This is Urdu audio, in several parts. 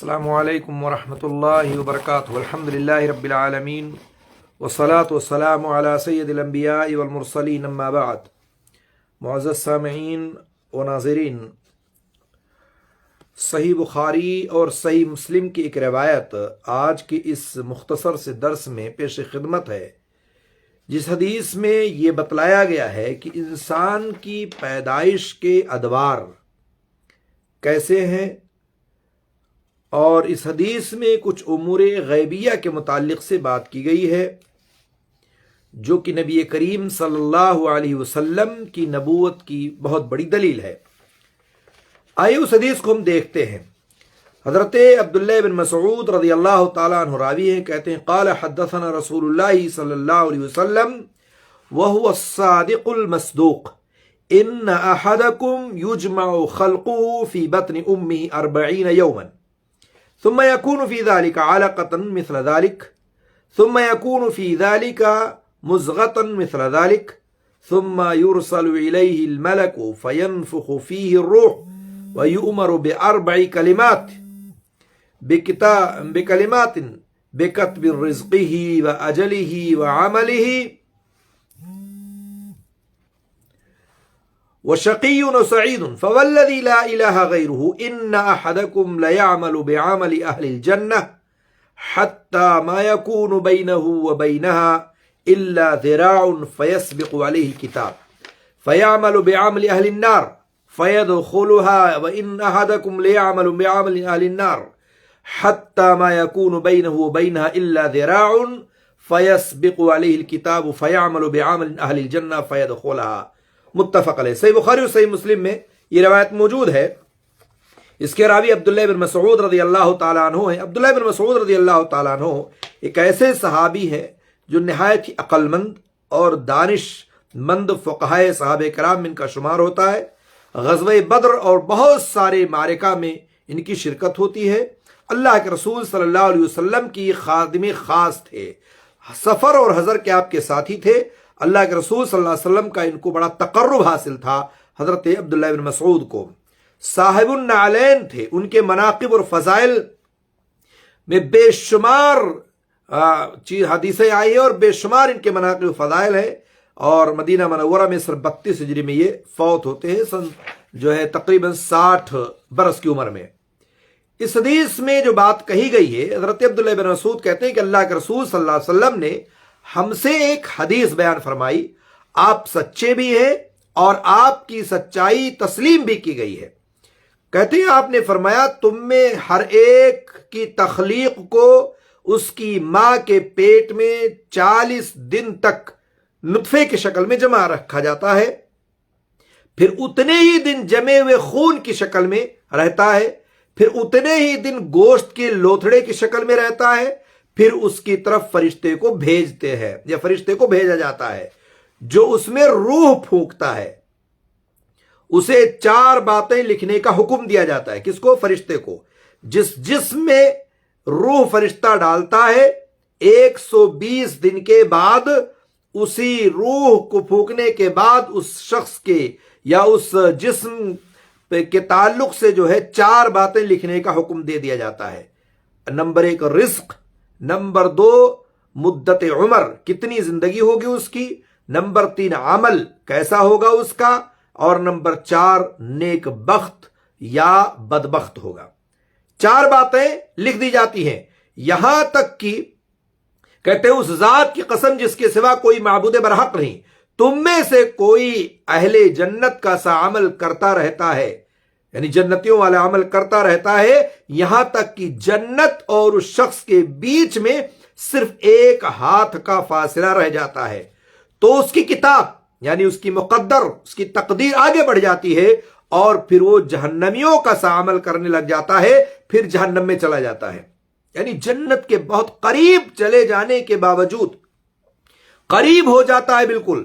السلام علیکم ورحمۃ اللہ وبرکاتہ الحمد للہ رب العالمین والصلاة والسلام علی سید الانبیاء والمرسلین اما بعد۔ معزز سامعین و ناظرین، صحیح بخاری اور صحیح مسلم کی ایک روایت آج کے اس مختصر سے درس میں پیش خدمت ہے، جس حدیث میں یہ بتلایا گیا ہے کہ انسان کی پیدائش کے ادوار کیسے ہیں، اور اس حدیث میں کچھ امور غیبیہ کے متعلق سے بات کی گئی ہے جو کہ نبی کریم صلی اللہ علیہ وسلم کی نبوت کی بہت بڑی دلیل ہے۔ آئیے اس حدیث کو ہم دیکھتے ہیں۔ حضرت عبداللہ بن مسعود رضی اللہ تعالیٰ عنہ راوی ہیں، کہتے ہیں قال حدثنا رسول اللہ صلی اللہ علیہ وسلم وهو الصادق المصدوق ان احدکم یجمع خلقه في بطن امه 40 يوما ثم يكون في ذلك علقة مثل ذلك ثم يكون في ذلك مزغة مثل ذلك ثم يرسل إليه الملك فينفخ فيه الروح ويؤمر ب4 كلمات بكلمات بكتب رزقه وأجله وعمله وشقي وسعيد فوالذي لا إله غيره إن أحدكم ليعمل بعمل أهل الجنة حتى ما يكون بينه وبينها إلا ذراع فيسبق عليه الكتاب فيعمل بعمل أهل النار فيدخلها وإن أحدكم ليعمل بعمل أهل النار حتى ما يكون بينه وبينها إلا ذراع فيسبق عليه الكتاب فيعمل بعمل أهل الجنة فيدخلها۔ متفق علیہ۔ صحیح بخاری اور صحیح مسلم میں یہ روایت موجود ہے۔ اس کے راوی عبداللہ بن مسعود رضی اللہ تعالیٰ عنہ ہیں۔ عبداللہ بن مسعود رضی اللہ تعالیٰ عنہ ایک ایسے صحابی ہیں جو نہایت ہی عقل مند اور دانش مند فقہائے صحابہ کرام میں ان کا شمار ہوتا ہے۔ غزوہ بدر اور بہت سارے معرکہ میں ان کی شرکت ہوتی ہے۔ اللہ کے رسول صلی اللہ علیہ وسلم کی خادم خاص تھے، سفر اور حضر کے آپ کے ساتھی تھے۔ اللہ کے رسول صلی اللہ علیہ وسلم کا ان کو بڑا تقرب حاصل تھا۔ حضرت عبداللہ بن مسعود کو صاحب النعلین تھے۔ ان کے مناقب اور فضائل میں بے شمار حدیثیں آئی ہیں اور بے شمار ان کے مناقب و فضائل ہیں، اور مدینہ منورہ میں سن 32 ہجری میں یہ فوت ہوتے ہیں، سن جو ہے تقریباً 60 برس کی عمر میں۔ اس حدیث میں جو بات کہی گئی ہے، حضرت عبداللہ بن مسعود کہتے ہیں کہ اللہ کے رسول صلی اللہ علیہ وسلم نے ہم سے ایک حدیث بیان فرمائی، آپ سچے بھی ہیں اور آپ کی سچائی تسلیم بھی کی گئی ہے۔ کہتے ہیں آپ نے فرمایا تم میں ہر ایک کی تخلیق کو اس کی ماں کے پیٹ میں 40 دن تک نطفے کی شکل میں جمع رکھا جاتا ہے، پھر اتنے ہی دن جمے ہوئے خون کی شکل میں رہتا ہے، پھر اتنے ہی دن گوشت کے لوتھڑے کی شکل میں رہتا ہے، پھر اس کی طرف فرشتے کو بھیجتے ہیں یا فرشتے کو بھیجا جاتا ہے جو اس میں روح پھونکتا ہے۔ اسے 4 باتیں لکھنے کا حکم دیا جاتا ہے۔ کس کو؟ فرشتے کو۔ جس جسم میں روح فرشتہ ڈالتا ہے 120 دن کے بعد اسی روح کو پھونکنے کے بعد اس شخص کے یا اس جسم کے تعلق سے جو ہے 4 باتیں لکھنے کا حکم دے دیا جاتا ہے۔ نمبر 1 رزق، نمبر 2 مدت عمر، کتنی زندگی ہوگی اس کی، نمبر 3 عمل کیسا ہوگا اس کا، اور نمبر 4 نیک بخت یا بدبخت ہوگا۔ 4 باتیں لکھ دی جاتی ہیں، یہاں تک کہ کہتے ہیں اس ذات کی قسم جس کے سوا کوئی معبود برحق نہیں، تم میں سے کوئی اہل جنت کا سا عمل کرتا رہتا ہے، یعنی جنتیوں والا عمل کرتا رہتا ہے، یہاں تک کہ جنت اور اس شخص کے بیچ میں صرف 1 ہاتھ کا فاصلہ رہ جاتا ہے، تو اس کی کتاب یعنی اس کی مقدر، اس کی تقدیر آگے بڑھ جاتی ہے، اور پھر وہ جہنمیوں کا سا عمل کرنے لگ جاتا ہے، پھر جہنم میں چلا جاتا ہے۔ یعنی جنت کے بہت قریب چلے جانے کے باوجود، قریب ہو جاتا ہے بالکل،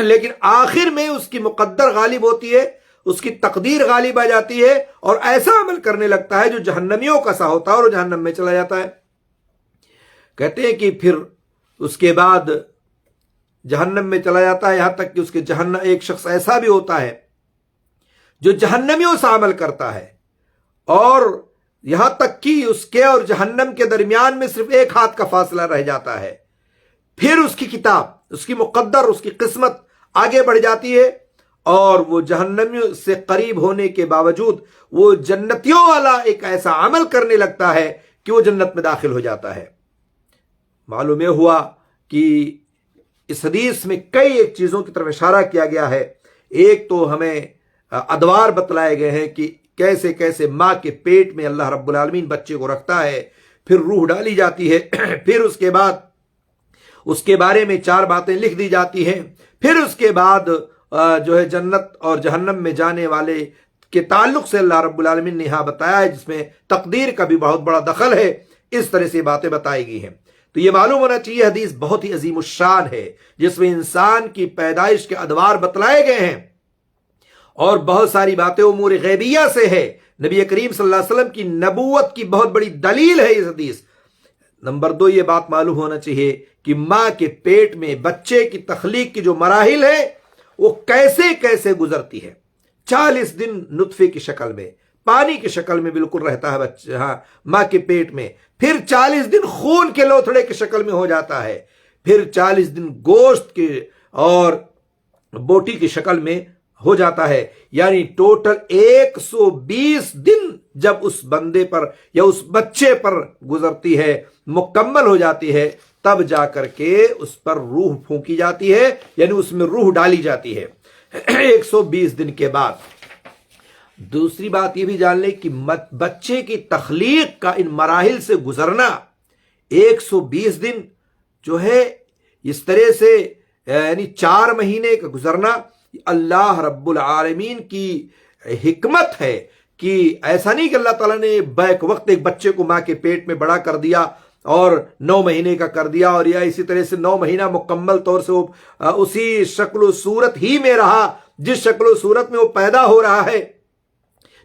لیکن آخر میں اس کی مقدر غالب ہوتی ہے، اس کی تقدیر غالب آ جاتی ہے، اور ایسا عمل کرنے لگتا ہے جو جہنمیوں کا سا ہوتا ہے اور جہنم میں چلا جاتا ہے۔ کہتے ہیں کہ پھر اس کے بعد جہنم میں چلا جاتا ہے، یہاں تک کہ اس کے جہنم ایک شخص ایسا بھی ہوتا ہے جو جہنمیوں سے عمل کرتا ہے اور یہاں تک کہ اس کے اور جہنم کے درمیان میں صرف ایک ہاتھ کا فاصلہ رہ جاتا ہے. پھر اس کی کتاب، اس کی مقدر، اس کی قسمت آگے بڑھ جاتی ہے، اور وہ جہنمیوں سے قریب ہونے کے باوجود وہ جنتیوں والا ایک ایسا عمل کرنے لگتا ہے کہ وہ جنت میں داخل ہو جاتا ہے. معلوم یہ ہوا کہ اس حدیث میں کئی ایک چیزوں کی طرف اشارہ کیا گیا ہے. ایک تو ہمیں ادوار بتلائے گئے ہیں کہ کیسے کیسے ماں کے پیٹ میں اللہ رب العالمین بچے کو رکھتا ہے، پھر روح ڈالی جاتی ہے، پھر اس کے بعد اس کے بارے میں 4 باتیں لکھ دی جاتی ہیں، پھر اس کے بعد جو ہے جنت اور جہنم میں جانے والے کے تعلق سے اللہ رب العالمین نے یہاں بتایا ہے، جس میں تقدیر کا بھی بہت بڑا دخل ہے. اس طرح سے باتیں بتائی گئی ہیں. تو یہ معلوم ہونا چاہیے حدیث بہت ہی عظیم الشان ہے، جس میں انسان کی پیدائش کے ادوار بتلائے گئے ہیں، اور بہت ساری باتیں امور غیبیہ سے ہے. نبی کریم صلی اللہ علیہ وسلم کی نبوت کی بہت بڑی دلیل ہے اس حدیث. نمبر 2، یہ بات معلوم ہونا چاہیے کہ ماں کے پیٹ میں بچے کی تخلیق کی جو مراحل ہیں وہ کیسے کیسے گزرتی ہے. 40 دن نطفے کی شکل میں، پانی کی شکل میں بالکل رہتا ہے بچہ ماں کے پیٹ میں، پھر 40 دن خون کے لوتھڑے کی شکل میں ہو جاتا ہے، پھر 40 دن گوشت کے اور بوٹی کی شکل میں ہو جاتا ہے. یعنی ٹوٹل 120 دن جب اس بندے پر یا اس بچے پر گزرتی ہے، مکمل ہو جاتی ہے، تب جا کر کے اس پر روح پھونکی جاتی ہے، یعنی اس میں روح ڈالی جاتی ہے 120 دن کے بعد. دوسری بات یہ بھی جان لیں کہ بچے کی تخلیق کا ان مراحل سے گزرنا 120 دن جو ہے، اس طرح سے یعنی 4 مہینے کا گزرنا، اللہ رب العالمین کی حکمت ہے. کہ ایسا نہیں کہ اللہ تعالیٰ نے بیک وقت ایک بچے کو ماں کے پیٹ میں بڑا کر دیا اور 9 مہینے کا کر دیا، اور یا اسی طرح سے 9 مہینہ مکمل طور سے وہ اسی شکل و صورت ہی میں رہا جس شکل و صورت میں وہ پیدا ہو رہا ہے.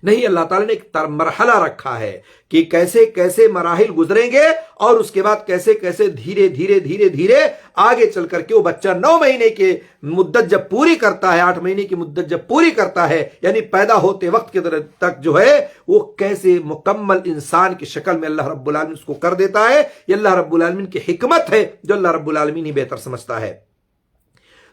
نہیں، اللہ تعالیٰ نے ایک مرحلہ رکھا ہے کہ کیسے کیسے مراحل گزریں گے، اور اس کے بعد کیسے کیسے دھیرے دھیرے دھیرے دھیرے آگے چل کر کے وہ بچہ 9 مہینے کی مدت جب پوری کرتا ہے، 8 مہینے کی مدت جب پوری کرتا ہے، یعنی پیدا ہوتے وقت کے تک جو ہے وہ کیسے مکمل انسان کی شکل میں اللہ رب العالمین اس کو کر دیتا ہے. یہ اللہ رب العالمین کی حکمت ہے جو اللہ رب العالمین ہی بہتر سمجھتا ہے.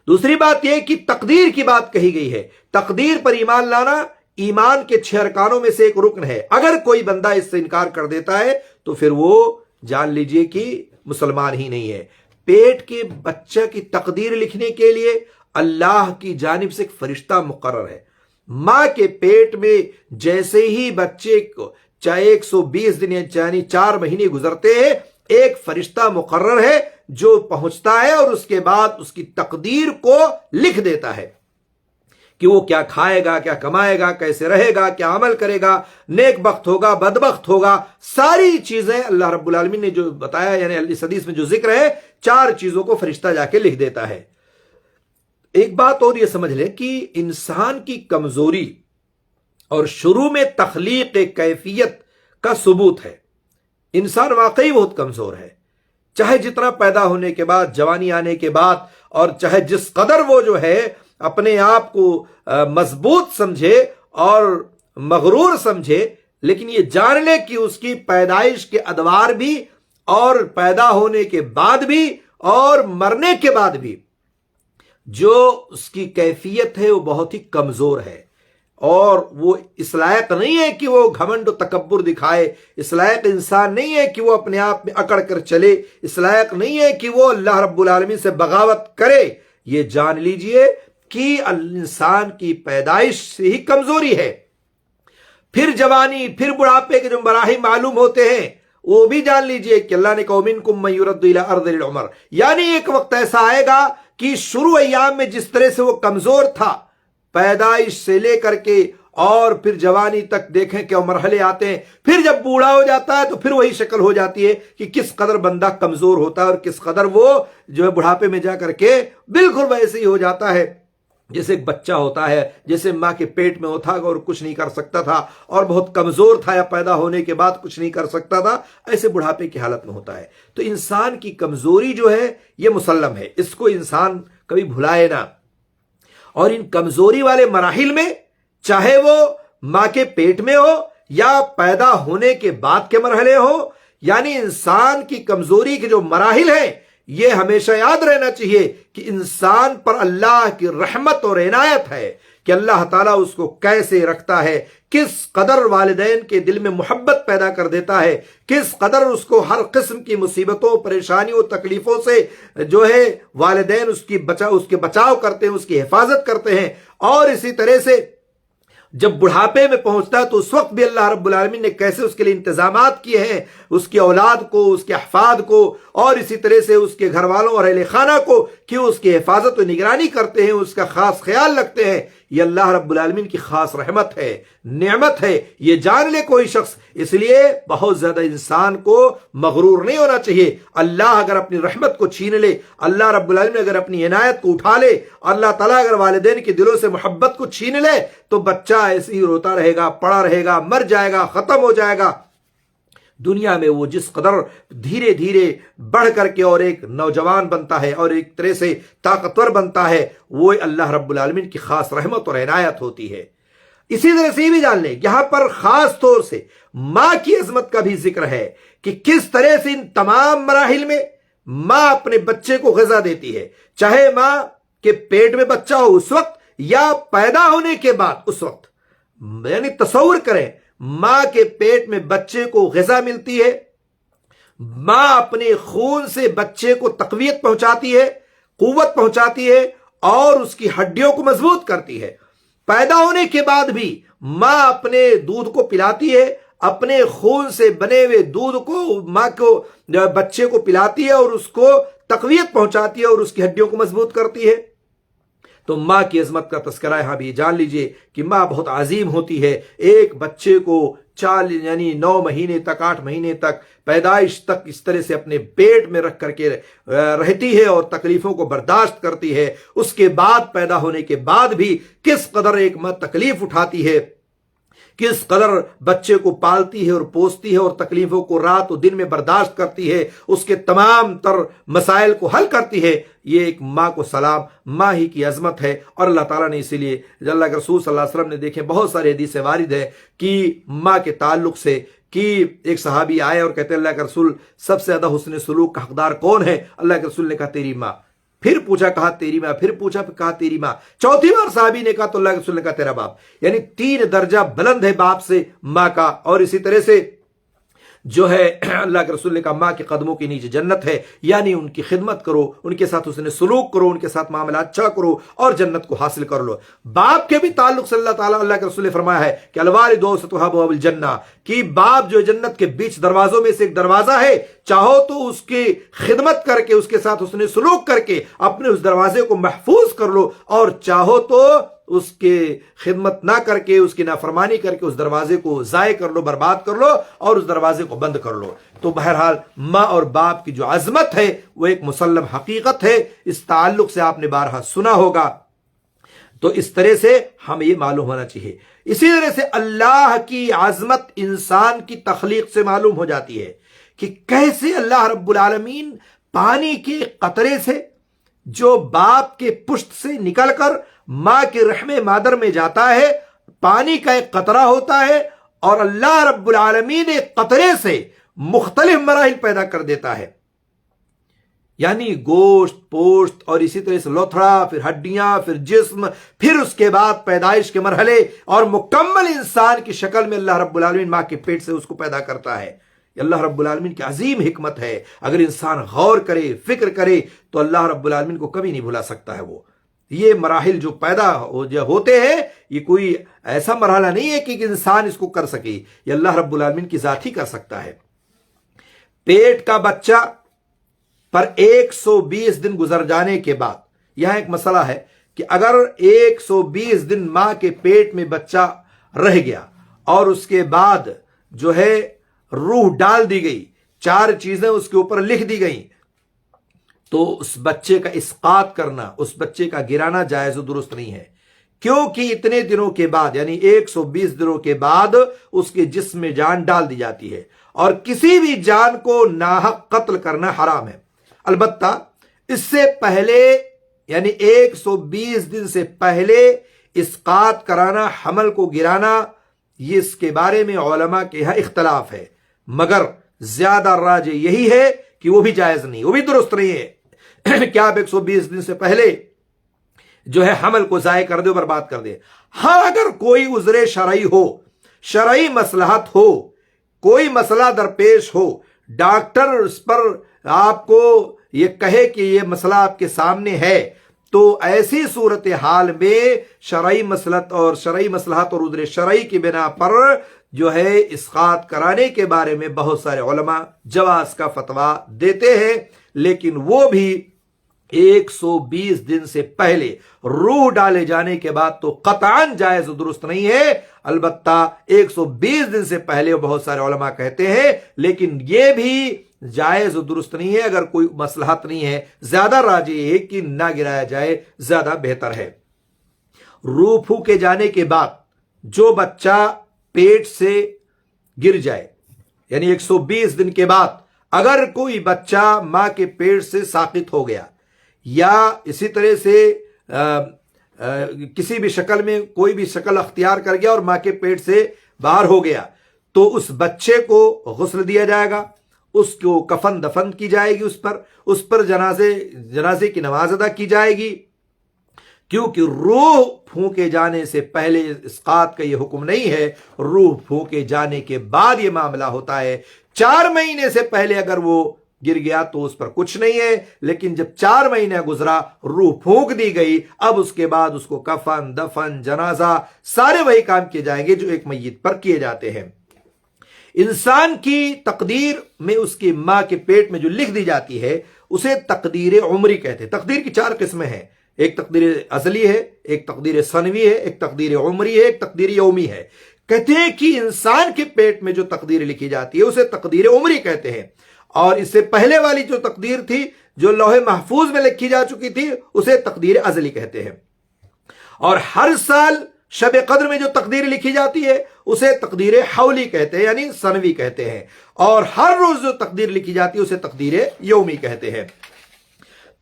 دوسری بات یہ کہ تقدیر کی بات کہی گئی ہے. تقدیر پر ایمان لانا ایمان کے 6 ارکانوں میں سے ایک رکن ہے. اگر کوئی بندہ اس سے انکار کر دیتا ہے تو پھر وہ جان لیجئے کہ مسلمان ہی نہیں ہے. پیٹ کے بچہ کی تقدیر لکھنے کے لیے اللہ کی جانب سے ایک فرشتہ مقرر ہے. ماں کے پیٹ میں جیسے ہی بچے کو چاہے 120 دن یعنی 4 مہینے گزرتے ہیں، ایک فرشتہ مقرر ہے جو پہنچتا ہے اور اس کے بعد اس کی تقدیر کو لکھ دیتا ہے کہ وہ کیا کھائے گا، کیا کمائے گا، کیسے رہے گا، کیا عمل کرے گا، نیک بخت ہوگا، بدبخت ہوگا. ساری چیزیں اللہ رب العالمین نے جو بتایا، یعنی اس حدیث میں جو ذکر ہے، 4 چیزوں کو فرشتہ جا کے لکھ دیتا ہے. ایک بات اور یہ سمجھ لیں کہ انسان کی کمزوری اور شروع میں تخلیق کیفیت کا ثبوت ہے. انسان واقعی بہت کمزور ہے، چاہے جتنا پیدا ہونے کے بعد، جوانی آنے کے بعد، اور چاہے جس قدر وہ جو ہے اپنے آپ کو مضبوط سمجھے اور مغرور سمجھے، لیکن یہ جان لے کہ اس کی پیدائش کے ادوار بھی، اور پیدا ہونے کے بعد بھی، اور مرنے کے بعد بھی جو اس کی کیفیت ہے وہ بہت ہی کمزور ہے. اور وہ اس لائق نہیں ہے کہ وہ گھمنڈ و تکبر دکھائے، اس لائق انسان نہیں ہے کہ وہ اپنے آپ میں اکڑ کر چلے، اس لائق نہیں ہے کہ وہ اللہ رب العالمین سے بغاوت کرے. یہ جان لیجئے کہ انسان کی پیدائش سے ہی کمزوری ہے. پھر جوانی، پھر بڑھاپے کے جو مراحل معلوم ہوتے ہیں وہ بھی جان لیجئے کہ اللہ نے کہا وَمِنْكُمْ مَن يُرَدُّ إِلَىٰ أَرْذَلِ الْعُمَرِ، یعنی ایک وقت ایسا آئے گا کہ شروع ایام میں جس طرح سے وہ کمزور تھا، پیدائش سے لے کر کے اور پھر جوانی تک دیکھیں کہ وہ مرحلے آتے ہیں، پھر جب بوڑھا ہو جاتا ہے تو پھر وہی شکل ہو جاتی ہے کہ کس قدر بندہ کمزور ہوتا ہے اور کس قدر وہ جو ہے بڑھاپے میں جا کر کے بالکل ویسے ہی ہو جاتا ہے جیسے ایک بچہ ہوتا ہے، جیسے ماں کے پیٹ میں ہوتا اور کچھ نہیں کر سکتا تھا اور بہت کمزور تھا، یا پیدا ہونے کے بعد کچھ نہیں کر سکتا تھا، ایسے بڑھاپے کی حالت میں ہوتا ہے. تو انسان کی کمزوری جو ہے یہ مسلم ہے، اس کو انسان کبھی بھلائے نہ. اور ان کمزوری والے مراحل میں چاہے وہ ماں کے پیٹ میں ہو یا پیدا ہونے کے بعد کے مرحلے ہو، یعنی انسان کی کمزوری کے جو مراحل ہیں یہ ہمیشہ یاد رہنا چاہیے کہ انسان پر اللہ کی رحمت اور عنایت ہے کہ اللہ تعالیٰ اس کو کیسے رکھتا ہے، کس قدر والدین کے دل میں محبت پیدا کر دیتا ہے، کس قدر اس کو ہر قسم کی مصیبتوں، پریشانیوں، تکلیفوں سے جو ہے والدین اس کے بچاؤ کرتے ہیں، اس کی حفاظت کرتے ہیں۔ اور اسی طرح سے جب بڑھاپے میں پہنچتا ہے تو اس وقت بھی اللہ رب العالمین نے کیسے اس کے لیے انتظامات کیے ہیں، اس کی اولاد کو، اس کے احفاد کو، اور اسی طرح سے اس کے گھر والوں اور اہل خانہ کو، کہ اس کی حفاظت و نگرانی کرتے ہیں، اس کا خاص خیال رکھتے ہیں۔ یہ اللہ رب العالمین کی خاص رحمت ہے، نعمت ہے، یہ جان لے کوئی شخص۔ اس لیے بہت زیادہ انسان کو مغرور نہیں ہونا چاہیے۔ اللہ اگر اپنی رحمت کو چھین لے، اللہ رب العالمین اگر اپنی عنایت کو اٹھا لے، اللہ تعالیٰ اگر والدین کے دلوں سے محبت کو چھین لے تو بچہ ایسے ہی روتا رہے گا، پڑا رہے گا، مر جائے گا، ختم ہو جائے گا۔ دنیا میں وہ جس قدر دھیرے دھیرے بڑھ کر کے اور ایک نوجوان بنتا ہے اور ایک طرح سے طاقتور بنتا ہے، وہ اللہ رب العالمین کی خاص رحمت اور عنایت ہوتی ہے۔ اسی طرح سے یہ بھی جان لیں، یہاں پر خاص طور سے ماں کی عظمت کا بھی ذکر ہے کہ کس طرح سے ان تمام مراحل میں ماں اپنے بچے کو غذا دیتی ہے، چاہے ماں کے پیٹ میں بچہ ہو اس وقت یا پیدا ہونے کے بعد اس وقت۔ یعنی تصور کریں، ماں کے پیٹ میں بچے کو غذا ملتی ہے، ماں اپنے خون سے بچے کو تقویت پہنچاتی ہے، قوت پہنچاتی ہے اور اس کی ہڈیوں کو مضبوط کرتی ہے۔ پیدا ہونے کے بعد بھی ماں اپنے دودھ کو پلاتی ہے، اپنے خون سے بنے ہوئے دودھ کو ماں کو بچے کو پلاتی ہے اور اس کو تقویت پہنچاتی ہے اور اس کی ہڈیوں کو مضبوط کرتی ہے۔ تو ماں کی عظمت کا تذکرہ یہاں بھی جان لیجئے کہ ماں بہت عظیم ہوتی ہے۔ ایک بچے کو 9 مہینے تک، 8 مہینے تک، پیدائش تک اس طرح سے اپنے پیٹ میں رکھ کر کے رہتی ہے اور تکلیفوں کو برداشت کرتی ہے۔ اس کے بعد پیدا ہونے کے بعد بھی کس قدر ایک ماں تکلیف اٹھاتی ہے، کس قدر بچے کو پالتی ہے اور پوستی ہے اور تکلیفوں کو رات و دن میں برداشت کرتی ہے، اس کے تمام تر مسائل کو حل کرتی ہے۔ یہ ایک ماں کو سلام، ماں ہی کی عظمت ہے۔ اور اللہ تعالیٰ نے اسی لیے اللہ کے رسول صلی اللہ علیہ وسلم نے دیکھیں بہت سارے حدیثیں وارد ہیں کہ ماں کے تعلق سے، کہ ایک صحابی آئے اور کہتے ہیں اللہ کے رسول سب سے زیادہ حسن سلوک کا حقدار کون ہے؟ اللہ کے رسول نے کہا تیری ماں۔ پھر پوچھا، کہا تیری ماں، پھر پوچھا، کہا تیری ماں۔ چوتھی بار صحابی نے کہا تو اللہ کے رسول نے کہا تیرا باپ۔ یعنی 3 درجہ بلند ہے باپ سے ماں کا۔ اور اسی طرح سے جو ہے اللہ کے رسول نے کہا ماں کے قدموں کے نیچے جنت ہے، یعنی ان کی خدمت کرو، ان کے ساتھ حسن سلوک کرو، ان کے ساتھ معاملہ اچھا کرو اور جنت کو حاصل کر لو۔ باپ کے بھی تعلق سے اللہ کے رسول نے فرمایا ہے کہ الوالد اوسط ابواب الجنہ، کہ باپ جو جنت کے بیچ دروازوں میں سے ایک دروازہ ہے، چاہو تو اس کی خدمت کر کے، اس کے ساتھ حسن سلوک کر کے اپنے اس دروازے کو محفوظ کر لو، اور چاہو تو اس کے خدمت نہ کر کے، اس کی نافرمانی کر کے اس دروازے کو ضائع کر لو، برباد کر لو اور اس دروازے کو بند کر لو۔ تو بہرحال ماں اور باپ کی جو عظمت ہے وہ ایک مسلم حقیقت ہے، اس تعلق سے آپ نے بارہا سنا ہوگا۔ تو اس طرح سے ہمیں یہ معلوم ہونا چاہیے۔ اسی طرح سے اللہ کی عظمت انسان کی تخلیق سے معلوم ہو جاتی ہے کہ کیسے اللہ رب العالمین پانی کے قطرے سے جو باپ کے پشت سے نکل کر ماں کے رحم مادر میں جاتا ہے، پانی کا ایک قطرہ ہوتا ہے، اور اللہ رب العالمین ایک قطرے سے مختلف مراحل پیدا کر دیتا ہے، یعنی گوشت، پوشت، اور اسی طرح سے لوتھڑا، پھر ہڈیاں، پھر جسم، پھر اس کے بعد پیدائش کے مرحلے اور مکمل انسان کی شکل میں اللہ رب العالمین ماں کے پیٹ سے اس کو پیدا کرتا ہے۔ یہ اللہ رب العالمین کی عظیم حکمت ہے۔ اگر انسان غور کرے، فکر کرے تو اللہ رب العالمین کو کبھی نہیں بھلا سکتا ہے۔ وہ یہ مراحل جو پیدا ہوتے ہیں، یہ کوئی ایسا مرحلہ نہیں ہے کہ انسان اس کو کر سکے، یہ اللہ رب العالمین کی ذات ہی کر سکتا ہے۔ پیٹ کا بچہ پر 120 دن گزر جانے کے بعد، یہاں ایک مسئلہ ہے کہ اگر 120 دن ماں کے پیٹ میں بچہ رہ گیا اور اس کے بعد جو ہے روح ڈال دی گئی، 4 چیزیں اس کے اوپر لکھ دی گئیں، تو اس بچے کا اسقاط کرنا، اس بچے کا گرانا جائز و درست نہیں ہے، کیونکہ اتنے دنوں کے بعد یعنی 120 دنوں کے بعد اس کے جسم میں جان ڈال دی جاتی ہے، اور کسی بھی جان کو ناحق قتل کرنا حرام ہے۔ البتہ اس سے پہلے یعنی 120 دن سے پہلے اسقاط کرانا، حمل کو گرانا یہ اس کے بارے میں علماء کے یہاں اختلاف ہے، مگر زیادہ راجح یہی ہے کہ وہ بھی جائز نہیں، وہ بھی درست نہیں ہے کہ آپ 120 دن سے پہلے جو ہے حمل کو ضائع کر دے، برباد کر دے۔ ہاں اگر کوئی عذر شرعی ہو، شرعی مصلحت ہو، کوئی مسئلہ درپیش ہو، ڈاکٹر اس پر آپ کو یہ کہے کہ یہ مسئلہ آپ کے سامنے ہے، تو ایسی صورتحال میں شرعی مصلحت اور عذر شرعی کی بنا پر جو ہے اسقاط کرانے کے بارے میں بہت سارے علماء جواز کا فتویٰ دیتے ہیں، لیکن وہ بھی 120 دن سے پہلے روح ڈالے جانے کے بعد تو قطعاً جائز و درست نہیں ہے۔ البتہ 120 دن سے پہلے بہت سارے علماء کہتے ہیں، لیکن یہ بھی جائز و درست نہیں ہے اگر کوئی مصلحت نہیں ہے۔ زیادہ راجح ہے کہ نہ گرایا جائے، زیادہ بہتر ہے۔ روح پھونکے جانے کے بعد جو بچہ پیٹ سے گر جائے، یعنی 120 دن کے بعد اگر کوئی بچہ ماں کے پیٹ سے ساقط ہو گیا یا اسی طرح سے کسی بھی شکل میں کوئی بھی شکل اختیار کر گیا اور ماں کے پیٹ سے باہر ہو گیا، تو اس بچے کو غسل دیا جائے گا، اس کو کفن دفن کی جائے گی، اس پر جنازے کی نماز ادا کی جائے گی، کیونکہ روح پھونکے جانے سے پہلے اسقاط کا یہ حکم نہیں ہے، روح پھونکے جانے کے بعد یہ معاملہ ہوتا ہے۔ 4 مہینے سے پہلے اگر وہ گر گیا تو اس پر کچھ نہیں ہے، لیکن جب 4 مہینے گزرا، روح پھونک دی گئی، اب اس کے بعد اس کو کفن دفن جنازہ سارے وہی کام کیے جائیں گے جو ایک میت پر کیے جاتے ہیں۔ انسان کی تقدیر میں اس کی ماں کے پیٹ میں جو لکھ دی جاتی ہے اسے تقدیر عمری کہتے ہیں۔ تقدیر کی 4 قسمیں ہیں، ایک تقدیر ازلی ہے، ایک تقدیر ثنوی ہے، ایک تقدیر عمری ہے، ایک تقدیر یومی ہے۔ کہتے ہیں کہ انسان کے پیٹ میں جو تقدیر لکھی جاتی ہے اسے تقدیر عمری کہتے ہیں، اور اس سے پہلے والی جو تقدیر تھی جو لوح محفوظ میں لکھی جا چکی تھی اسے تقدیر ازلی کہتے ہیں۔ اور ہر سال شب قدر میں جو تقدیر لکھی جاتی ہے اسے تقدیر حولی کہتے ہیں، یعنی سنوی کہتے ہیں، اور ہر روز جو تقدیر لکھی جاتی ہے اسے تقدیر یومی کہتے ہیں۔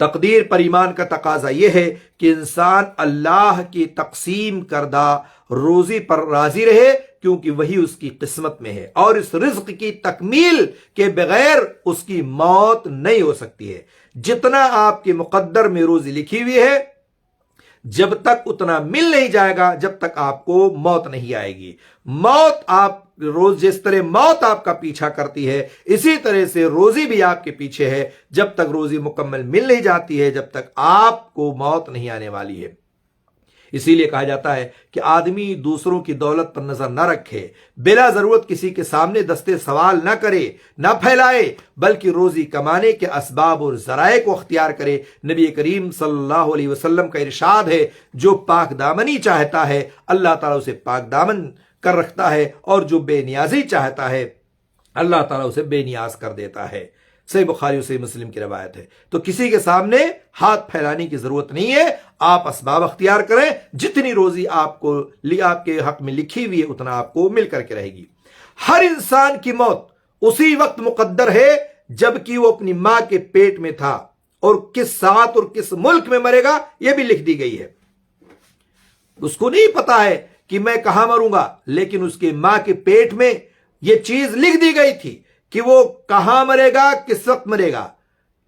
تقدیر پر ایمان کا تقاضا یہ ہے کہ انسان اللہ کی تقسیم کردہ روزی پر راضی رہے، کیونکہ وہی اس کی قسمت میں ہے، اور اس رزق کی تکمیل کے بغیر اس کی موت نہیں ہو سکتی ہے۔ جتنا آپ کے مقدر میں روزی لکھی ہوئی ہے، جب تک اتنا مل نہیں جائے گا جب تک آپ کو موت نہیں آئے گی۔ جس طرح موت آپ کا پیچھا کرتی ہے اسی طرح سے روزی بھی آپ کے پیچھے ہے، جب تک روزی مکمل مل نہیں جاتی ہے جب تک آپ کو موت نہیں آنے والی ہے۔ اسی لیے کہا جاتا ہے کہ آدمی دوسروں کی دولت پر نظر نہ رکھے، بلا ضرورت کسی کے سامنے دستے سوال نہ کرے، نہ پھیلائے، بلکہ روزی کمانے کے اسباب اور ذرائع کو اختیار کرے۔ نبی کریم صلی اللہ علیہ وسلم کا ارشاد ہے، جو پاک دامنی چاہتا ہے اللہ تعالیٰ اسے پاک دامن کر رکھتا ہے، اور جو بے نیازی چاہتا ہے اللہ تعالیٰ اسے بے نیاز کر دیتا ہے۔ صحیح بخاری و صحیح مسلم کی روایت ہے۔ تو کسی کے سامنے ہاتھ پھیلانے کی ضرورت نہیں ہے، آپ اسباب اختیار کریں، جتنی روزی آپ کے حق میں لکھی ہوئی ہے اتنا آپ کو مل کر کے رہے گی۔ ہر انسان کی موت اسی وقت مقدر ہے جبکہ وہ اپنی ماں کے پیٹ میں تھا، اور کس ساتھ اور کس ملک میں مرے گا یہ بھی لکھ دی گئی ہے۔ اس کو نہیں پتا ہے کہ میں کہاں مروں گا، لیکن اس کے ماں کے پیٹ میں یہ چیز لکھ دی گئی تھی کہ وہ کہاں مرے گا، کس وقت مرے گا،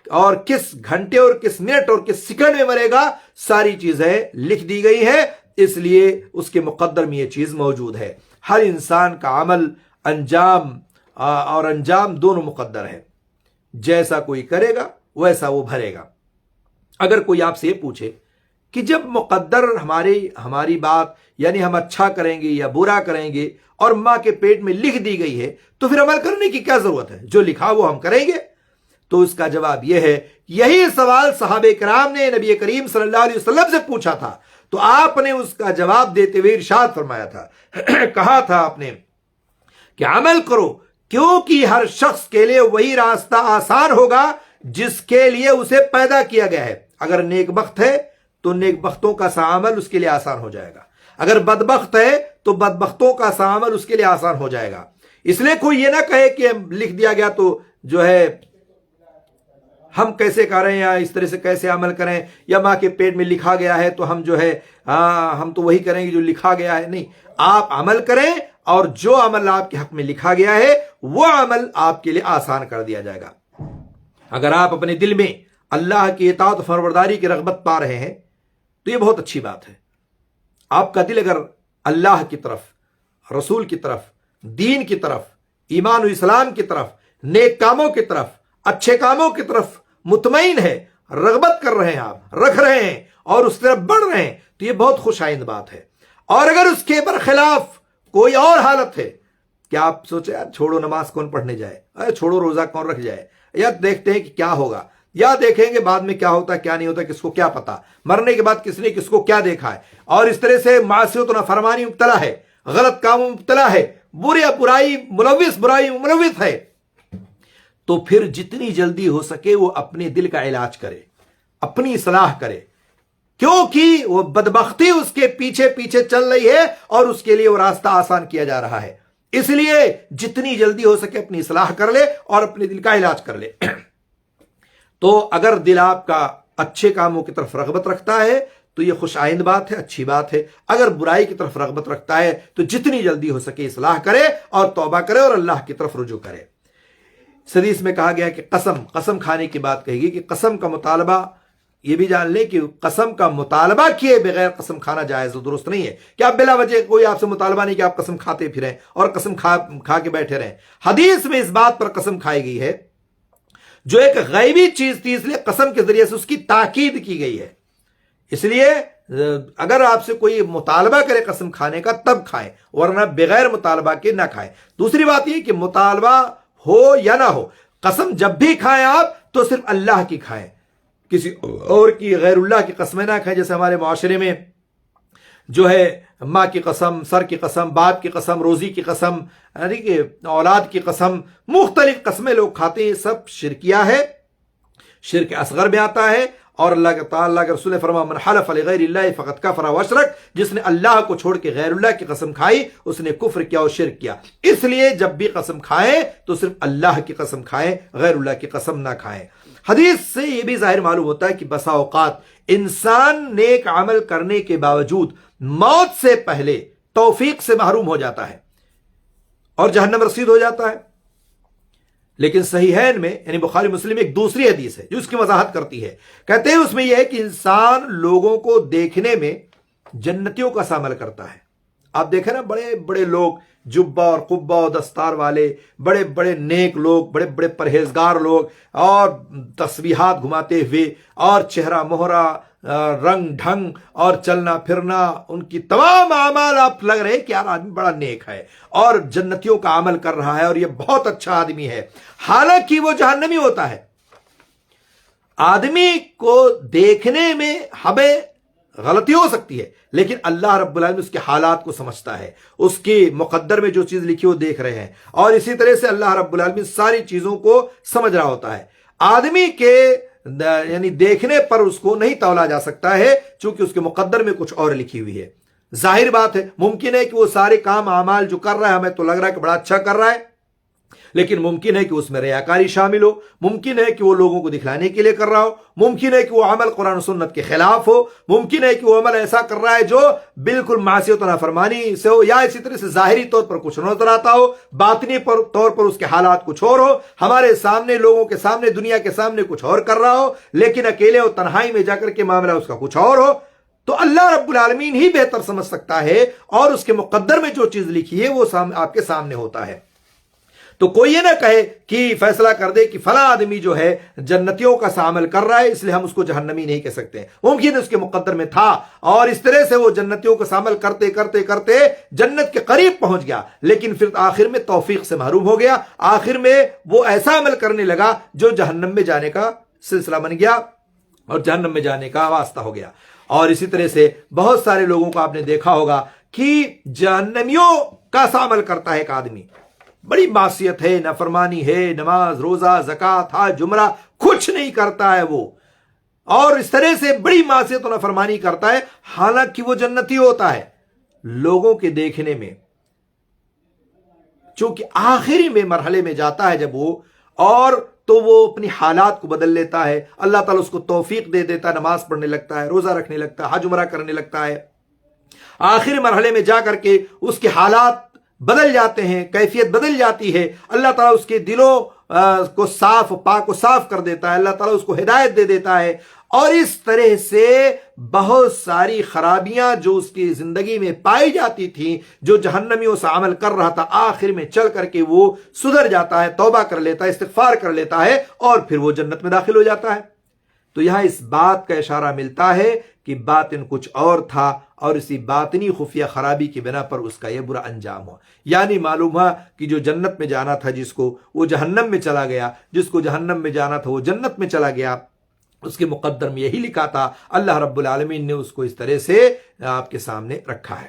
اور کس گھنٹے اور کس منٹ اور کس سیکنڈ میں مرے گا، ساری چیزیں لکھ دی گئی ہیں، اس لیے اس کے مقدر میں یہ چیز موجود ہے۔ ہر انسان کا عمل انجام دونوں مقدر ہے، جیسا کوئی کرے گا ویسا وہ بھرے گا۔ اگر کوئی آپ سے یہ پوچھے کہ جب مقدر ہماری بات یعنی ہم اچھا کریں گے یا برا کریں گے اور ماں کے پیٹ میں لکھ دی گئی ہے تو پھر عمل کرنے کی کیا ضرورت ہے، جو لکھا وہ ہم کریں گے؟ تو اس کا جواب یہ ہے، یہی سوال صحابہ کرام نے نبی کریم صلی اللہ علیہ وسلم سے پوچھا تھا، تو آپ نے اس کا جواب دیتے ہوئے ارشاد فرمایا تھا کہا تھا آپ نے کہ عمل کرو، کیونکہ ہر شخص کے لیے وہی راستہ آسان ہوگا جس کے لیے اسے پیدا کیا گیا ہے۔ اگر نیک بخت ہے تو نیک بختوں کا سا عمل اس کے لیے آسان ہو جائے گا، اگر بدبخت ہے تو بدبختوں کا سا عمل اس کے لیے آسان ہو جائے گا۔ اس لیے کوئی یہ نہ کہے کہ لکھ دیا گیا تو جو ہے ہم کیسے کریں یا اس طرح سے کیسے عمل کریں، یا ماں کے پیٹ میں لکھا گیا ہے تو ہم جو ہے ہم تو وہی کریں گے جو لکھا گیا ہے. نہیں، آپ عمل کریں اور جو عمل آپ کے حق میں لکھا گیا ہے وہ عمل آپ کے لیے آسان کر دیا جائے گا. اگر آپ اپنے دل میں اللہ کی اطاعت و فرمانبرداری کی رغبت پا رہے ہیں تو یہ بہت اچھی بات ہے. آپ کا دل اگر اللہ کی طرف، رسول کی طرف، دین کی طرف، ایمان و اسلام کی طرف، نیک کاموں کی طرف، اچھے کاموں کی طرف مطمئن ہے، رغبت کر رہے ہیں، آپ رکھ رہے ہیں اور اس طرف بڑھ رہے ہیں تو یہ بہت خوش آئند بات ہے. اور اگر اس کے برخلاف کوئی اور حالت ہے کہ آپ سوچیں یار چھوڑو نماز کون پڑھنے جائے، ارے چھوڑو روزہ کون رکھ جائے، یا دیکھتے ہیں کہ کیا ہوگا، یا دیکھیں گے بعد میں کیا ہوتا ہے کیا نہیں ہوتا، کس کو کیا پتا، مرنے کے بعد کس نے کس کو کیا دیکھا ہے، اور اس طرح سے معصیت و نافرمانی مبتلا ہے، غلط کاموں مبتلا ہے، برائی ملوث ہے، تو پھر جتنی جلدی ہو سکے وہ اپنے دل کا علاج کرے، اپنی اصلاح کرے، کیونکہ وہ بدبختی اس کے پیچھے پیچھے چل رہی ہے اور اس کے لیے وہ راستہ آسان کیا جا رہا ہے. اس لیے جتنی جلدی ہو سکے اپنی اصلاح کر لے اور اپنے دل کا علاج کر لے. تو اگر دل آپ کا اچھے کاموں کی طرف رغبت رکھتا ہے تو یہ خوش آئند بات ہے، اچھی بات ہے. اگر برائی کی طرف رغبت رکھتا ہے تو جتنی جلدی ہو سکے اصلاح کرے اور توبہ کرے اور اللہ کی طرف رجوع کرے. حدیث میں کہا گیا کہ قسم کھانے کی بات کہی گئی کہ قسم کا مطالبہ، یہ بھی جان لیں کہ قسم کا مطالبہ کیے بغیر قسم کھانا جائز و درست نہیں ہے کہ آپ بلا وجہ کوئی آپ سے مطالبہ نہیں کہ آپ قسم کھاتے پھریں اور قسم کھا کے بیٹھے رہیں. حدیث میں اس بات پر قسم کھائی گئی ہے جو ایک غیبی چیز تھی، اس لیے قسم کے ذریعے سے اس کی تاکید کی گئی ہے. اس لیے اگر آپ سے کوئی مطالبہ کرے قسم کھانے کا تب کھائیں، ورنہ بغیر مطالبہ کے نہ کھائیں. دوسری بات یہ کہ مطالبہ ہو یا نہ ہو، قسم جب بھی کھائیں آپ تو صرف اللہ کی کھائیں، کسی اور کی، غیر اللہ کی قسمیں نہ کھائیں. جیسے ہمارے معاشرے میں جو ہے ماں کی قسم، سر کی قسم، باپ کی قسم، روزی کی قسم، یعنی کہ اولاد کی قسم، مختلف قسمیں لوگ کھاتے ہیں. یہ سب شرکیہ ہے، شرک اصغر میں آتا ہے. اور اللہ کے رسول نے فرمایا من حلف لغیر اللہ فقد کفر واشرک، جس نے اللہ کو چھوڑ کے غیر اللہ کی قسم کھائی اس نے کفر کیا اور شرک کیا. اس لیے جب بھی قسم کھائیں تو صرف اللہ کی قسم کھائیں، غیر اللہ کی قسم نہ کھائیں. حدیث سے یہ بھی ظاہر معلوم ہوتا ہے کہ بسا اوقات انسان نیک عمل کرنے کے باوجود موت سے پہلے توفیق سے محروم ہو جاتا ہے اور جہنم رسید ہو جاتا ہے. لیکن صحیحین میں یعنی بخاری مسلم ایک دوسری حدیث ہے جو اس کی وضاحت کرتی ہے. کہتے ہیں اس میں یہ ہے کہ انسان لوگوں کو دیکھنے میں جنتیوں کا سا عمل کرتا ہے. آپ دیکھیں نا بڑے بڑے لوگ، جبہ اور قبہ اور دستار والے، بڑے بڑے نیک لوگ، بڑے بڑے پرہیزگار لوگ، اور تسبیحات گھماتے ہوئے اور چہرہ مہرہ، رنگ ڈھنگ اور چلنا پھرنا، ان کی تمام اعمال آپ لگ رہے کہ یار آدمی بڑا نیک ہے اور جنتیوں کا عمل کر رہا ہے اور یہ بہت اچھا آدمی ہے، حالانکہ وہ جہنمی ہوتا ہے. آدمی کو دیکھنے میں ہمیں غلطی ہو سکتی ہے لیکن اللہ رب العالمین اس کے حالات کو سمجھتا ہے، اس کی مقدر میں جو چیز لکھی وہ دیکھ رہے ہیں، اور اسی طرح سے اللہ رب العالمین ساری چیزوں کو سمجھ رہا ہوتا ہے. آدمی کے یعنی دیکھنے پر اس کو نہیں تولا جا سکتا ہے چونکہ اس کے مقدر میں کچھ اور لکھی ہوئی ہے. ظاہر بات ہے ممکن ہے کہ وہ سارے کام اعمال جو کر رہا ہے ہمیں تو لگ رہا ہے کہ بڑا اچھا کر رہا ہے، لیکن ممکن ہے کہ اس میں ریاکاری شامل ہو، ممکن ہے کہ وہ لوگوں کو دکھلانے کے لیے کر رہا ہو، ممکن ہے کہ وہ عمل قرآن و سنت کے خلاف ہو، ممکن ہے کہ وہ عمل ایسا کر رہا ہے جو بالکل معصیت و نافرمانی سے ہو، یا اسی طرح سے ظاہری طور پر کچھ نظر آتا ہو، باطنی طور پر اس کے حالات کچھ اور ہو، ہمارے سامنے، لوگوں کے سامنے، دنیا کے سامنے کچھ اور کر رہا ہو، لیکن اکیلے اور تنہائی میں جا کر کے معاملہ اس کا کچھ اور ہو. تو اللہ رب العالمین ہی بہتر سمجھ سکتا ہے اور اس کے مقدر میں جو چیز لکھی ہے وہ آپ کے سامنے ہوتا ہے. تو کوئی یہ نہ کہے کہ فیصلہ کر دے کہ فلاں آدمی جو ہے جنتیوں کا سا عمل کر رہا ہے اس لیے ہم اس کو جہنمی نہیں کہہ سکتے. ممکن اس کے مقدر میں تھا اور اس طرح سے وہ جنتیوں کا سا عمل کرتے کرتے کرتے جنت کے قریب پہنچ گیا، لیکن پھر آخر میں توفیق سے محروم ہو گیا، آخر میں وہ ایسا عمل کرنے لگا جو جہنم میں جانے کا سلسلہ بن گیا اور جہنم میں جانے کا واسطہ ہو گیا. اور اسی طرح سے بہت سارے لوگوں کو آپ نے دیکھا ہوگا کہ جہنمیوں کا سا عمل کرتا ہے ایک آدمی، بڑی معصیت ہے، نافرمانی ہے، نماز روزہ زکوٰۃ حج عمرہ کچھ نہیں کرتا ہے وہ، اور اس طرح سے بڑی معصیت و نافرمانی کرتا ہے، حالانکہ وہ جنتی ہوتا ہے لوگوں کے دیکھنے میں. چونکہ آخری میں مرحلے میں جاتا ہے جب وہ، اور تو وہ اپنی حالات کو بدل لیتا ہے، اللہ تعالیٰ اس کو توفیق دے دیتا ہے، نماز پڑھنے لگتا ہے، روزہ رکھنے لگتا ہے، حج عمرہ کرنے لگتا ہے، آخری مرحلے میں جا کر کے اس کے حالات بدل جاتے ہیں، کیفیت بدل جاتی ہے، اللہ تعالیٰ اس کے دلوں کو صاف پاک و صاف کر دیتا ہے، اللہ تعالیٰ اس کو ہدایت دے دیتا ہے، اور اس طرح سے بہت ساری خرابیاں جو اس کی زندگی میں پائی جاتی تھیں، جو جہنمیوں سے عمل کر رہا تھا، آخر میں چل کر کے وہ سدھر جاتا ہے، توبہ کر لیتا ہے، استغفار کر لیتا ہے، اور پھر وہ جنت میں داخل ہو جاتا ہے۔ تو یہاں اس بات کا اشارہ ملتا ہے کہ باطن کچھ اور تھا، اور اسی باطنی خفیہ خرابی کی بنا پر اس کا یہ برا انجام ہوا، یعنی معلوم ہوا کہ جو جنت میں جانا تھا جس کو، وہ جہنم میں چلا گیا، جس کو جہنم میں جانا تھا وہ جنت میں چلا گیا، اس کے مقدر میں یہی لکھا تھا، اللہ رب العالمین نے اس کو اس طرح سے آپ کے سامنے رکھا ہے۔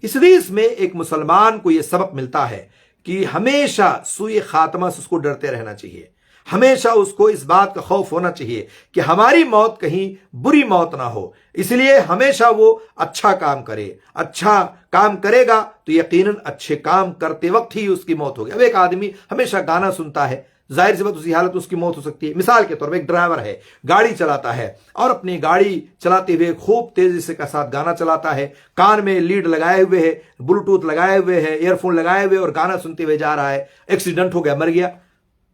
اس حدیث میں ایک مسلمان کو یہ سبق ملتا ہے کہ ہمیشہ سوء خاتمہ سے اس کو ڈرتے رہنا چاہیے، ہمیشہ اس کو اس بات کا خوف ہونا چاہیے کہ ہماری موت کہیں بری موت نہ ہو، اس لیے ہمیشہ وہ اچھا کام کرے، اچھا کام کرے گا تو یقیناً اچھے کام کرتے وقت ہی اس کی موت ہوگی۔ اب ایک آدمی ہمیشہ گانا سنتا ہے، ظاہر سی بات اسی حالت اس کی موت ہو سکتی ہے۔ مثال کے طور پر ایک ڈرائیور ہے، گاڑی چلاتا ہے، اور اپنی گاڑی چلاتے ہوئے خوب تیزی سے ساتھ گانا چلاتا ہے، کان میں لیڈ لگائے ہوئے ہے، بلوٹوتھ لگائے ہوئے ہے، ایئر فون لگائے ہوئے، اور گانا سنتے ہوئے جا رہا ہے، ایکسیڈنٹ ہو گیا، مر گیا۔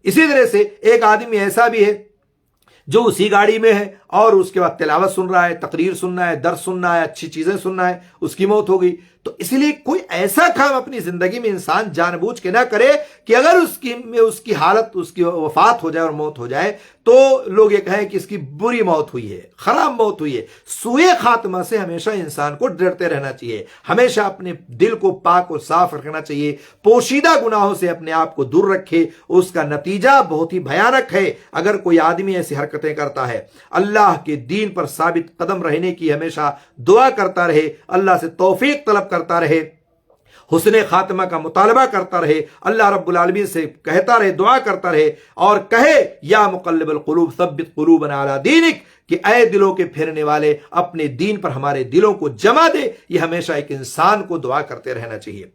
اسی طرح سے ایک آدمی ایسا بھی ہے جو اسی گاڑی میں ہے اور اس کے بعد تلاوت سن رہا ہے، تقریر سننا ہے، درس سننا ہے، اچھی چیزیں سننا ہے، اس کی موت ہو گئی۔ تو اس لیے کوئی ایسا کام اپنی زندگی میں انسان جان بوجھ کے نہ کرے کہ اگر اس کی حالت، اس کی وفات ہو جائے اور موت ہو جائے تو لوگ یہ کہیں کہ اس کی بری موت ہوئی ہے، خراب موت ہوئی ہے۔ سوء خاتمہ سے ہمیشہ انسان کو ڈرتے رہنا چاہیے، ہمیشہ اپنے دل کو پاک اور صاف رکھنا چاہیے، پوشیدہ گناہوں سے اپنے آپ کو دور رکھے، اس کا نتیجہ بہت ہی بھیانک ہے اگر کوئی آدمی ایسی حرکتیں کرتا ہے۔ اللہ کے دین پر ثابت قدم رہنے کی ہمیشہ دعا کرتا رہے، اللہ سے توفیق طلب کرتا رہے، حسن خاتمہ کا مطالبہ کرتا رہے، اللہ رب العالمین سے کہتا رہے، دعا کرتا رہے، اور کہے یا مقلب القلوب ثبت قلوبنا علی دینک، کہ اے دلوں کے پھرنے والے اپنے دین پر ہمارے دلوں کو جمع دے۔ یہ ہمیشہ ایک انسان کو دعا کرتے رہنا چاہیے۔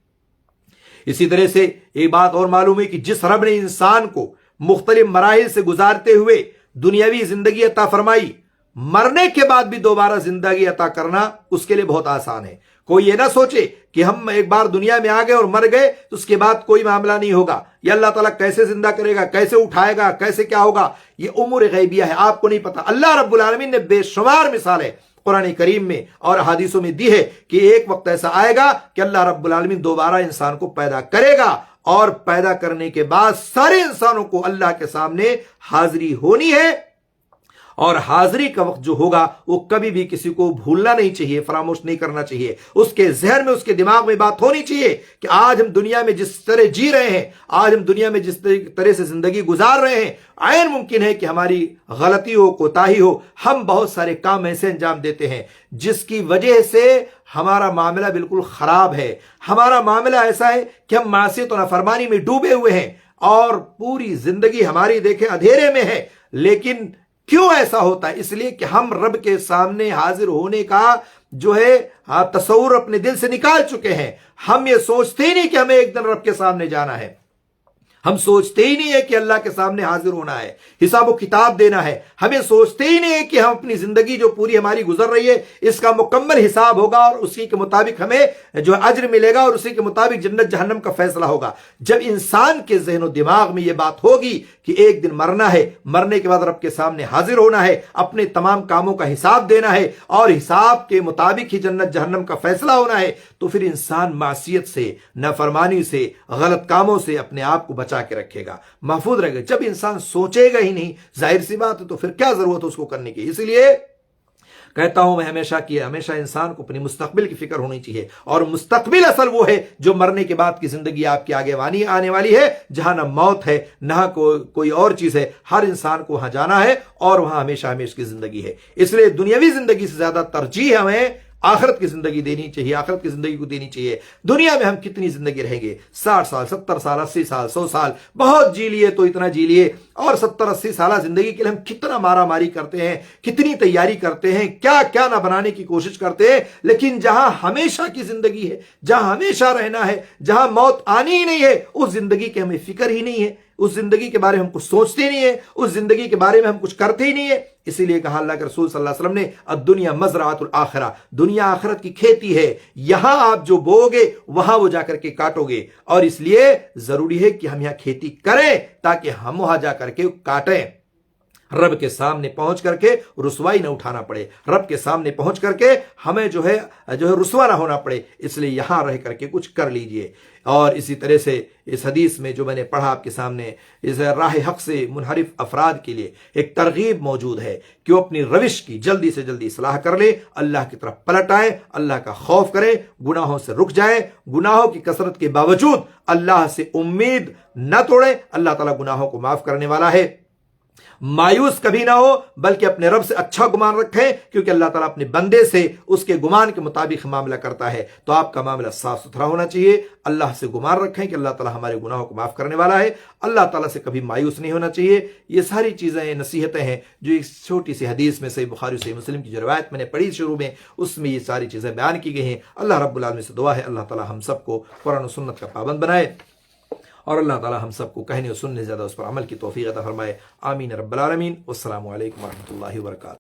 اسی طرح سے ایک بات اور معلوم ہے کہ جس رب نے انسان کو مختلف مراحل سے گزارتے ہوئے دنیاوی زندگی عطا فرمائی، مرنے کے بعد بھی دوبارہ زندگی عطا کرنا اس کے لیے بہت آسان ہے۔ کوئی یہ نہ سوچے کہ ہم ایک بار دنیا میں آ گئے اور مر گئے تو اس کے بعد کوئی معاملہ نہیں ہوگا، یا اللہ تعالیٰ کیسے زندہ کرے گا، کیسے اٹھائے گا، کیسے کیا ہوگا، یہ امور غیبیہ ہے، آپ کو نہیں پتا۔ اللہ رب العالمین نے بے شمار مثالیں قرآن کریم میں اور احادیثوں میں دی ہے کہ ایک وقت ایسا آئے گا کہ اللہ رب العالمین دوبارہ انسان کو پیدا کرے گا، اور پیدا کرنے کے بعد سارے انسانوں کو اللہ کے سامنے حاضری ہونی ہے، اور حاضری کا وقت جو ہوگا وہ کبھی بھی کسی کو بھولنا نہیں چاہیے، فراموش نہیں کرنا چاہیے۔ اس کے ذہن میں، اس کے دماغ میں بات ہونی چاہیے کہ آج ہم دنیا میں جس طرح جی رہے ہیں، آج ہم دنیا میں جس طرح سے زندگی گزار رہے ہیں، عین ممکن ہے کہ ہماری غلطی ہو، کوتاہی ہو، ہم بہت سارے کام ایسے انجام دیتے ہیں جس کی وجہ سے ہمارا معاملہ بالکل خراب ہے، ہمارا معاملہ ایسا ہے کہ ہم معصیت و نافرمانی میں ڈوبے ہوئے ہیں، اور پوری زندگی ہماری دیکھیں اندھیرے میں ہے۔ لیکن کیوں ایسا ہوتا ہے؟ اس لیے کہ ہم رب کے سامنے حاضر ہونے کا جو ہے تصور اپنے دل سے نکال چکے ہیں۔ ہم یہ سوچتے ہی نہیں کہ ہمیں ایک دن رب کے سامنے جانا ہے، ہم سوچتے ہی نہیں ہے کہ اللہ کے سامنے حاضر ہونا ہے، حساب و کتاب دینا ہے، ہمیں سوچتے ہی نہیں ہے کہ ہم اپنی زندگی جو پوری ہماری گزر رہی ہے اس کا مکمل حساب ہوگا، اور اسی کے مطابق ہمیں جو اجر ملے گا، اور اسی کے مطابق جنت جہنم کا فیصلہ ہوگا۔ جب انسان کے ذہن و دماغ میں یہ بات ہوگی کہ ایک دن مرنا ہے، مرنے کے بعد رب کے سامنے حاضر ہونا ہے، اپنے تمام کاموں کا حساب دینا ہے، اور حساب کے مطابق ہی جنت جہنم کا فیصلہ ہونا ہے، تو پھر انسان معصیت سے، نافرمانی سے، غلط کاموں سے اپنے آپ کو بچا کے رکھے گا، محفوظ رہے گا۔ جب انسان سوچے گا ہی نہیں، ظاہر سی بات ہے، تو پھر کیا ضرورت ہے اس کو کرنے کی؟ اس لیے کہتا ہوں میں ہمیشہ انسان کو اپنی مستقبل کی فکر ہونی چاہیے، اور مستقبل اصل وہ ہے جو مرنے کے بعد کی زندگی آپ کی آگے آنے والی ہے، جہاں نہ موت ہے نہ کوئی اور چیز ہے۔ ہر انسان کو وہاں جانا ہے، اور وہاں ہمیشہ کی زندگی ہے۔ اس لیے دنیاوی زندگی سے زیادہ ترجیح ہمیں آخرت کی زندگی دینی چاہیے، آخرت کی زندگی کو دینی چاہیے۔ دنیا میں ہم کتنی زندگی رہیں گے؟ 60 سال، 70 سال، 80 سال، 100 سال، بہت جی لیے تو اتنا جی لیے، اور 70-80 سالہ زندگی کے لیے ہم کتنا مارا ماری کرتے ہیں، کتنی تیاری کرتے ہیں، کیا کیا نہ بنانے کی کوشش کرتے ہیں، لیکن جہاں ہمیشہ کی زندگی ہے، جہاں ہمیشہ رہنا ہے، جہاں موت آنی ہی نہیں ہے، اس زندگی کی ہمیں فکر ہی نہیں ہے، اس زندگی کے بارے میں ہم کچھ سوچتے ہی نہیں ہے، اس زندگی کے بارے میں ہم کچھ کرتے ہی نہیں ہے۔ اسی لیے کہا اللہ کے رسول صلی اللہ علیہ وسلم نے الدنیا مزرعۃ الآخرہ، دنیا آخرت کی کھیتی ہے، یہاں آپ جو بو گے وہاں وہ جا کر کے کاٹو گے، اور اس لیے ضروری ہے کہ ہم یہاں کھیتی کریں تاکہ ہم وہاں جا کر کے کاٹیں، رب کے سامنے پہنچ کر کے رسوائی نہ اٹھانا پڑے، رب کے سامنے پہنچ کر کے ہمیں جو ہے رسوا نہ ہونا پڑے، اس لیے یہاں رہ کر کے کچھ کر لیجئے۔ اور اسی طرح سے اس حدیث میں جو میں نے پڑھا آپ کے سامنے، اس راہ حق سے منحرف افراد کے لیے ایک ترغیب موجود ہے کہ وہ اپنی روش کی جلدی سے جلدی اصلاح کر لے، اللہ کی طرف پلٹ آئے، اللہ کا خوف کرے، گناہوں سے رک جائے، گناہوں کی کثرت کے باوجود اللہ سے امید نہ توڑے، اللہ تعالیٰ گناہوں کو معاف کرنے والا ہے۔ مایوس کبھی نہ ہو بلکہ اپنے رب سے اچھا گمان رکھیں، کیونکہ اللہ تعالیٰ اپنے بندے سے اس کے گمان کے مطابق معاملہ کرتا ہے۔ تو آپ کا معاملہ صاف ستھرا ہونا چاہیے، اللہ سے گمان رکھیں کہ اللہ تعالیٰ ہمارے گناہوں کو معاف کرنے والا ہے، اللہ تعالیٰ سے کبھی مایوس نہیں ہونا چاہیے۔ یہ ساری چیزیں نصیحتیں ہیں جو ایک چھوٹی سی حدیث میں، صحیح بخاری صحیح مسلم کی جو روایت میں نے پڑھی شروع میں، اس میں یہ ساری چیزیں بیان کی گئی ہیں۔ اللہ رب العالمین سے دعا ہے اللہ تعالیٰ ہم سب کو قرآن و سنت کا پابند بنائے، اور اللہ تعالیٰ ہم سب کو کہنے اور سننے زیادہ اس پر عمل کی توفیق عطا فرمائے۔ آمین رب العالمین۔ والسلام علیکم ورحمۃ اللہ وبرکاتہ۔